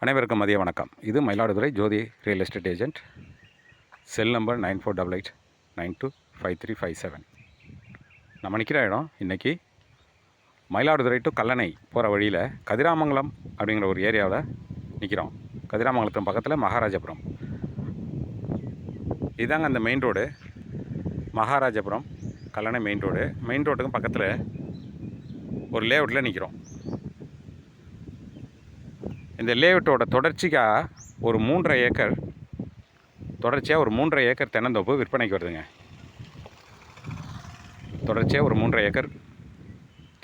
அனைவருக்கும் மதிய வணக்கம். இது Mayiladuthurai Jothi real estate agent. Cell number 9488925357. நம்ம நிற்கிற இடம் இன்றைக்கி மயிலாடுதுறை டு கல்லணை போகிற வழியில் கதிராமங்கலம் அப்படிங்கிற ஒரு ஏரியாவில் நிற்கிறோம். கதிராமங்கலத்தின் பக்கத்தில் மகாராஜபுரம். இதாங்க அந்த main road, Maharajapuram Kallanai main road. Main ரோட்டுக்கும் பக்கத்தில் ஒரு லேஅவுட்டில் நிற்கிறோம். இந்த லேஅவுட்டோட தொடர்ச்சியாக ஒரு 3.5 ஏக்கர் தொடர்ச்சியாக ஒரு 3.5 ஏக்கர் தென்னந்தோப்பு விற்பனைக்கு வருதுங்க. தொடர்ச்சியாக ஒரு 3.5 ஏக்கர்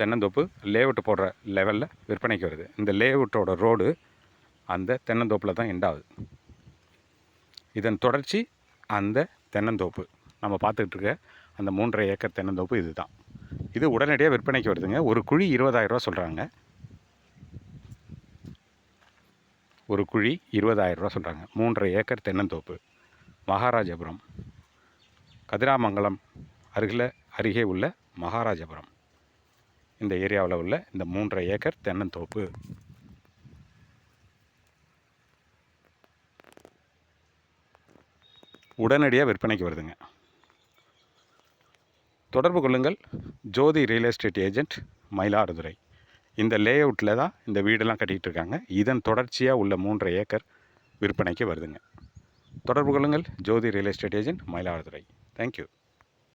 தென்னந்தோப்பு லேஅவுட்டு போடுற லெவலில் விற்பனைக்கு வருது. இந்த லேஅவுட்டோட ரோடு அந்த தென்னந்தோப்பில் தான் எண்டாகுது. இதன் தொடர்ச்சி அந்த தென்னந்தோப்பு நம்ம பார்த்துக்கிட்டு இருக்க அந்த 3.5 ஏக்கர் தென்னந்தோப்பு இது தான். இது உடனடியாக விற்பனைக்கு வருதுங்க. ஒரு குழி 20,000 ரூபா சொல்கிறாங்க. ஒரு குழி 20,000 ரூபா சொல்கிறாங்க. 3.5 ஏக்கர் தென்னந்தோப்பு, மகாராஜபுரம், கதிராமங்கலம் அருகே உள்ள மகாராஜபுரம் இந்த ஏரியாவில் உள்ள இந்த 3.5 ஏக்கர் தென்னந்தோப்பு. உடனடியாக விற்பனைக்கு வருதுங்க. தொடர்பு கொள்ளுங்கள். Jothi real estate agent, Mayiladuthurai. இந்த லேஅவுட்டில் தான் இந்த வீடெல்லாம் கட்டிகிட்டு இருக்காங்க. இதன் தொடர்ச்சியாக உள்ள 3.5 ஏக்கர் விற்பனைக்கு வருதுங்க. தொடர்பு கொள்ளுங்கள். Jothi real estate agent, Mayiladuthurai. Thank you.